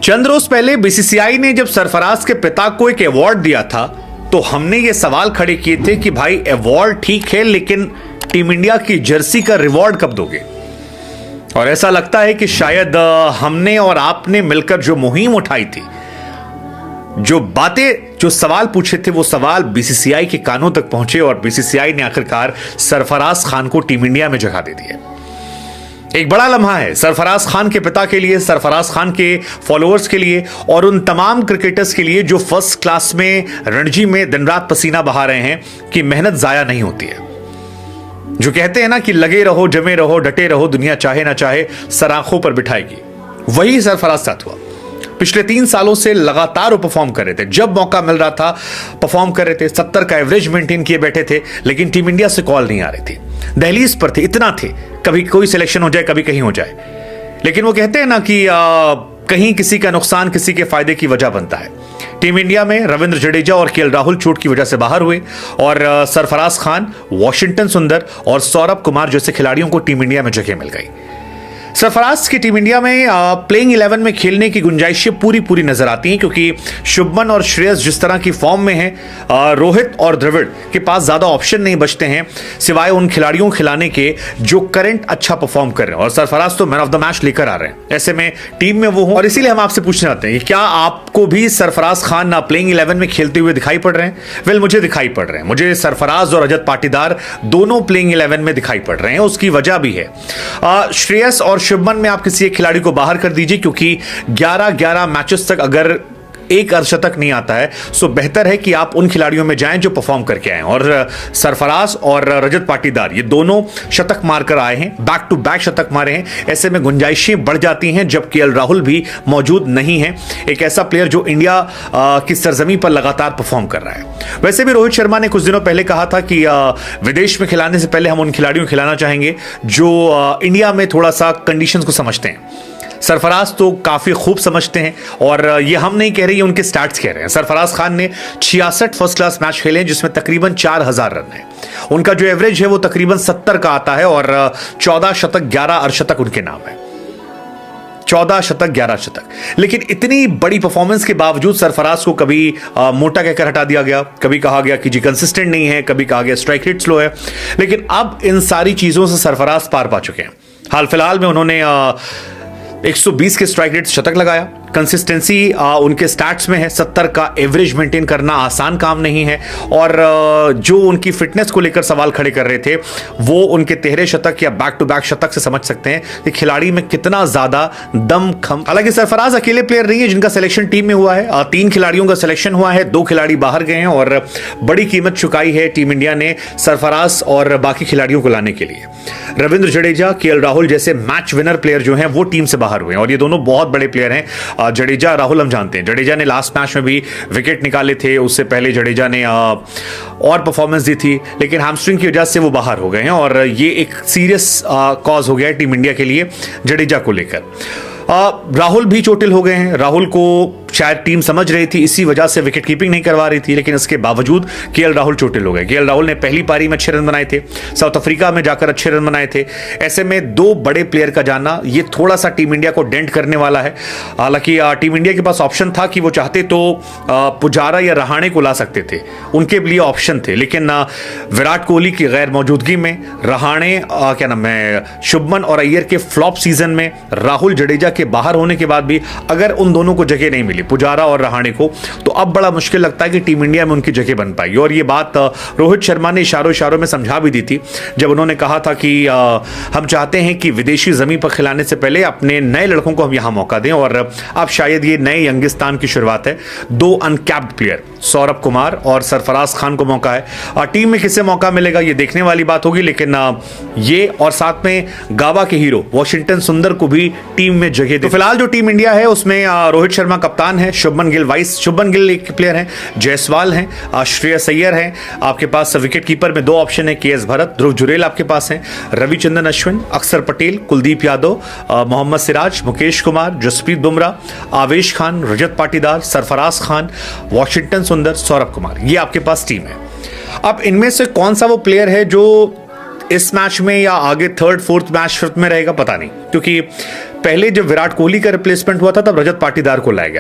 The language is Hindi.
चंद रोज पहले बीसीसीआई ने जब सरफराज के पिता को एक अवार्ड दिया था तो हमने ये सवाल खड़े किए थे कि भाई अवार्ड ठीक है, लेकिन टीम इंडिया की जर्सी का रिवॉर्ड कब दोगे। और ऐसा लगता है कि शायद हमने और आपने मिलकर जो मुहिम उठाई थी, जो बातें, जो सवाल पूछे थे, वो सवाल बीसीसीआई के कानों तक पहुंचे और बीसीसीआई ने आखिरकार सरफराज खान को टीम इंडिया में जगह दे दी है। एक बड़ा लम्हा है सरफराज खान के पिता के लिए, सरफराज खान के फॉलोअर्स के लिए और उन तमाम क्रिकेटर्स के लिए जो फर्स्ट क्लास में रणजी में दिन रात पसीना बहा रहे हैं कि मेहनत जाया नहीं होती है। जो कहते हैं ना कि लगे रहो, जमे रहो, डटे रहो, दुनिया चाहे ना चाहे सर आंखों पर बिठाएगी, वही सरफराज साथ हुआ। पिछले 3 सालों से लगातार वो परफॉर्म कर रहे थे, जब मौका मिल रहा था परफॉर्म कर रहे थे, 70 का एवरेज मेंटेन किए बैठे थे, लेकिन टीम इंडिया से कॉल नहीं आ रही थी। दहलीज पर थे, इतना थे, कभी कोई सिलेक्शन हो जाए, कभी कहीं हो जाए। लेकिन वो कहते हैं ना कि कहीं किसी का नुकसान किसी के फायदे की वजह बनता है। टीम इंडिया में रविंद्र जडेजा और केएल राहुल चोट की वजह से बाहर हुए और सरफराज खान, वॉशिंगटन सुंदर और सौरभ कुमार जैसे खिलाड़ियों को टीम इंडिया में जगह मिल गई। सरफराज की टीम इंडिया में प्लेइंग 11 में खेलने की गुंजाइशें पूरी नजर आती हैं, क्योंकि शुभमन और श्रेयस जिस तरह की फॉर्म में हैं, रोहित और द्रविड़ के पास ज्यादा ऑप्शन नहीं बचते हैं सिवाय उन खिलाड़ियों खिलाने के जो करंट अच्छा परफॉर्म कर रहे हैं। और सरफराज तो मैन ऑफ द मैच लेकर आ रहे हैं, ऐसे में टीम में वो हो। और इसीलिए हम आपसे पूछना चाहते हैं कि क्या आपको भी सरफराज खान ना प्लेइंग 11 में खेलते हुए दिखाई पड़ रहे हैं? वेल, मुझे दिखाई पड़ रहे हैं। मुझे सरफराज और रजत पाटीदार दोनों प्लेइंग 11 में दिखाई पड़ रहे हैं। उसकी वजह भी है, श्रेयस और शुभमन में आप किसी एक खिलाड़ी को बाहर कर दीजिए, क्योंकि 11 मैचेस तक अगर एक अर्धशतक नहीं आता है सो बेहतर है कि आप उन खिलाड़ियों में जाएं जो परफॉर्म करके आए। और सरफराज और रजत पाटीदार ये दोनों शतक मारकर आए हैं, बैक टू बैक शतक मारे हैं। ऐसे में गुंजाइशें बढ़ जाती हैं जब केएल राहुल भी मौजूद नहीं है, एक ऐसा प्लेयर जो इंडिया की सरजमी पर लगातार परफॉर्म कर रहा है। वैसे भी रोहित शर्मा ने कुछ दिनों पहले कहा था कि विदेश में खिलाने से पहले हम उन खिलाड़ियों को खिलाना चाहेंगे जो इंडिया में थोड़ा सा कंडीशंस को समझते हैं। सरफराज तो काफी खूब समझते हैं और ये हम नहीं कह रहे, ये उनके स्टैट्स कह रहे हैं। सरफराज खान ने 66 फर्स्ट क्लास मैच खेले हैं जिसमें तकरीबन 4000 रन है। उनका जो एवरेज है वो तकरीबन 70 का आता है और 14 शतक 11 अर्धशतक उनके नाम है। 14 शतक 11 शतक। लेकिन इतनी बड़ी परफॉर्मेंस के बावजूद सरफराज को कभी मोटा कहकर हटा दिया गया, कभी कहा गया कि जी कंसिस्टेंट नहीं है, कभी कहा गया स्ट्राइक रेट स्लो है। लेकिन अब इन सारी चीजों से सरफराज पार पा चुके हैं। हाल फिलहाल में उन्होंने 120 के स्ट्राइक रेट शतक लगाया। कंसिस्टेंसी उनके स्टैट्स में है, 70 का एवरेज मेंटेन करना आसान काम नहीं है। और जो उनकी फिटनेस को लेकर सवाल खड़े कर रहे थे वो उनके 13 शतक या बैक टू बैक शतक से समझ सकते हैं कि खिलाड़ी में कितना ज्यादा दम खम। हालांकि सरफराज अकेले प्लेयर नहीं है जिनका सिलेक्शन टीम में हुआ है, 3 खिलाड़ियों का सिलेक्शन हुआ है, 2 खिलाड़ी बाहर गए हैं और बड़ी कीमत चुकाई है टीम इंडिया ने सरफराज और बाकी खिलाड़ियों को लाने के लिए। रविंद्र जडेजा, केएल राहुल जैसे मैच विनर प्लेयर जो हैं वो टीम से बाहर हुए हैं और ये दोनों बहुत बड़े प्लेयर हैं। जडेजा, राहुल हम जानते हैं, जडेजा ने लास्ट मैच में भी विकेट निकाले थे, उससे पहले जडेजा ने और परफॉर्मेंस दी थी, लेकिन हैमस्ट्रिंग की वजह से वो बाहर हो गए हैं और ये एक सीरियस कॉज हो गया है टीम इंडिया के लिए जडेजा को लेकर। राहुल भी चोटिल हो गए हैं। राहुल को शायद टीम समझ रही थी, इसी वजह से विकेट कीपिंग नहीं करवा रही थी, लेकिन इसके बावजूद केएल राहुल चोटिल हो गए। केएल राहुल ने पहली पारी में अच्छे रन बनाए थे, साउथ अफ्रीका में जाकर अच्छे रन बनाए थे। ऐसे में 2 बड़े प्लेयर का जाना ये थोड़ा सा टीम इंडिया को डेंट करने वाला है। हालांकि टीम इंडिया के पास ऑप्शन था कि वो चाहते तो पुजारा या रहाणे को ला सकते थे, उनके लिए ऑप्शन थे, लेकिन विराट कोहली की गैर मौजूदगी में, रहाणे क्या नाम है, शुभमन और अय्यर के फ्लॉप सीजन में, राहुल जडेजा के बाहर होने के बाद भी अगर उन दोनों को जगह नहीं मिली, पुजारा और रहाणे को, तो अब बड़ा मुश्किल लगता है कि टीम इंडिया में उनकी जगह बन पाएगी। और ये बात रोहित शर्मा ने इशारों में समझा भी दी थी जब उन्होंने कहा था कि हम चाहते हैं कि विदेशी जमीन पर खिलाने से पहले अपने नए लड़कों को हम यहां मौका दें। और अब शायद ये नए यंगिस्तान की शुरुआत है। 2 अनकैप्ड प्लेयर सौरभ कुमार और सरफराज खान को मौका है, और टीम में किसे मौका मिलेगा ये देखने वाली बात होगी। लेकिन ये और साथ में गावा के हीरो वॉशिंगटन सुंदर को भी टीम में जगह। तो फिलहाल जो टीम इंडिया है उसमें रोहित शर्मा कप्तान है, शुभमन गिल एक प्लेयर हैं, जायसवाल हैं, श्रेयस अय्यर हैं। आपके पास विकेट कीपर में 2 ऑप्शन है, केएस भरत, ध्रुव जुरेल आपके पास हैं, रविचंद्रन अश्विन, अक्षर पटेल, कुलदीप यादव, मोहम्मद सिराज, मुकेश कुमार, जसप्रीत बुमराह, आवेश खान, रजत पाटीदार, सरफराज खान, वॉशिंगटन सुंदर, सौरभ कुमार, ये आपके पास टीम है। अब इनमें से कौन सा वो प्लेयर है जो इस मैच में या आगे 3rd 4th मैच में रहेगा पता नहीं, क्योंकि पहले जब विराट कोहली का रिप्लेसमेंट हुआ था तब रजत पाटीदार को लाया गया।